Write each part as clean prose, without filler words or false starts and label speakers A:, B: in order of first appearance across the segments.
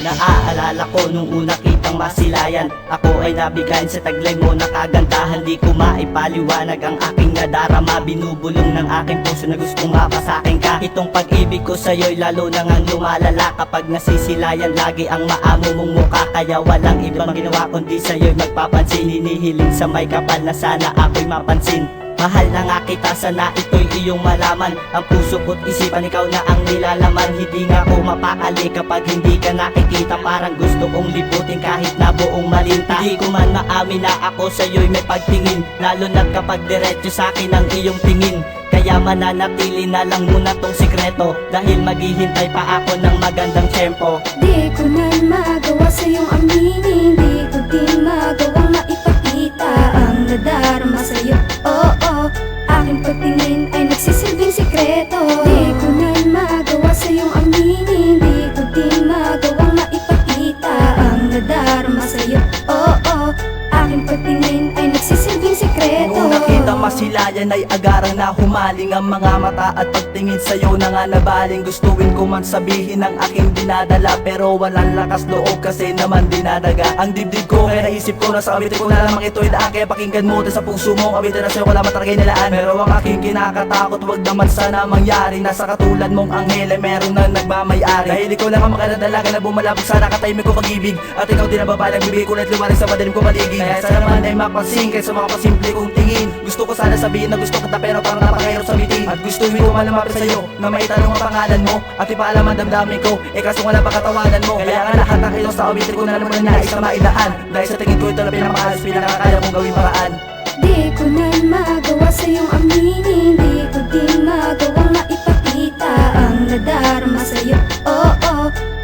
A: Naaalala ko nung una kitang masilayan, ako ay nabigayan sa taglay mo na kagandahan. Di ko maipaliwanag ang aking nadarama, binubulong ng aking puso na gustong mapasakin ka. Itong pag-ibig ko sa'yo'y lalo na ngang lumalala kapag nasisilayan lagi ang maamo mong mukha. Kaya walang ibang ginawa kundi sa'yo'y magpapansin, hinihiling sa may kapal na sana ako'y mapansin. Mahal na nga kita, sana ito'y iyong malaman. Ang puso ko't isipan, ikaw na ang nilalaman. Hindi nga ako mapakali kapag hindi ka nakikita. Parang gusto kong liputin kahit na buong malinta. Di ko man maamin na ako sa'yo'y may pagtingin, lalo na't kapag diretso sa'kin ang iyong tingin. Kaya mananatili na lang muna tong sikreto, dahil maghihintay pa ako ng magandang tiyempo.
B: Di ko na magawa sa'yong aminin, di ko din magawang maipakita ang nadarama sa'yo. Oo, aking pagtingin ay nagsisilbing sikreto. Di ko na magawa sa'yong aminin, di ko din magawang maipakita ang nadarama sa'yo. Oo, aking pagtingin ay nagsisilbing sikreto.
A: Kung nakita masilayan ay agarang na humaling ang mga mata, at pagtingin sa'yo na nga nabaling. Gustuin ko man sabihin ang aking dinadala, pero walang lakas loob kasi naman dinadaga ang dibdib ko. Kaya naisip ko na sa awitin ko na lamang ito'y daan. Kaya pakinggan mo sa puso mo, awitin na sa'yo wala man talaga nilaan. Pero ang aking kinakatakot, wag naman sana mangyari. Nasa katulad mong anghel ay meron na nagmamayari. Dahil ikaw lang ang makadadalaga na bumalabog sa nakatahimik ko pag-ibig, at ikaw din ang babalang bibig ko na't lumaring sa madalim ko paligid. Kaya sana naman ay mapansin kaysa mga pasimple kong tingin. Gusto ko sana sabihin na gusto kita, pero parang napakahirap sabihin. At gustuin ko malumapit sa'yo na maitanong ang pangalan mo, at ipaalam ang damdamin ko, kaso wala pa katawanan mo. Kaya nga lahat ng ito sa awitin ko na naman nais na mailahan, dahil sa tingin ko ito na pinakamahalas, pinakakaya kong gawin paraan.
B: Di ko na magawa sa'yong aminin, di ko din magawang maipakita ang nadarama sa'yo. Oo,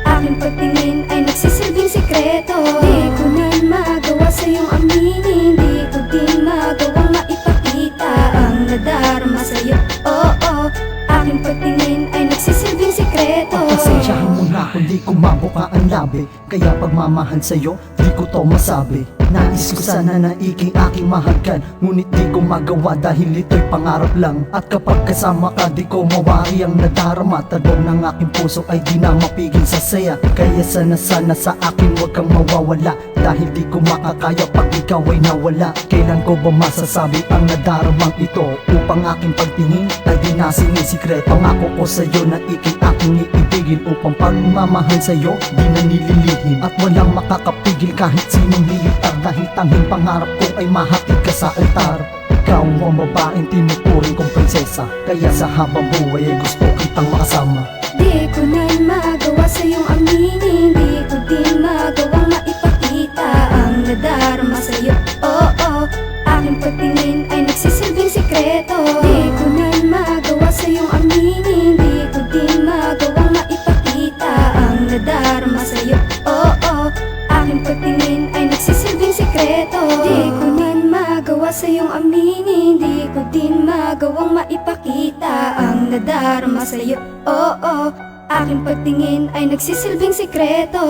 B: aking pagtingin ay nagsisilbing sikreto. Di ko na magawa sa'yong aminin, di ko din magawang maipakita ang nadarama sa'yo. Oo, aking pagtingin ay nagsisilbing sikreto.
C: Pasensyahan mo na kung di ko mabuka ang labi, kaya pagmamahal sa'yo, di ko to masabi. Nais ko sana na aking mahagkan, ngunit di ko magawa dahil ito'y pangarap lang. At kapag kasama ka, di ko mawari ang nadarama. Talong ng aking puso ay di na mapigil sa saya. Kaya sana sa akin wag kang mawawala, dahil di ko makakaya pag ikaw ay nawala. Kailan ko ba masasabi ang nadaramang ito, upang aking pagtingin ay di na sinisikreto. Pangako ko sa'yo na aking iibigin, upang pagmamahal sa'yo di na nililihim. At walang makakapigil kahit sinong militar, dahil tanging pangarap ko ay mahatid ka sa altar. Ikaw ang babaeng tinuturing kong prinsesa, kaya sa habang buhay ay gusto kitang makasama.
B: Di ko na magawa sa'yong aminin, di ko din magawang maipakita ang nadarama sa'yo. Oo, aking pagtingin ay nagsisilbing sikreto. Di ko na magawa sa'yong aminin, di ko din magawang maipakita ang nadarama sa'yo. Oo, aking pagtingin ay nagsisilbing sikreto. Di ko na magawa sa'yong aminin, di ko din magawang maipakita ang nadarama sa'yo. Oo, aking pagtingin ay nagsisilbing sikreto.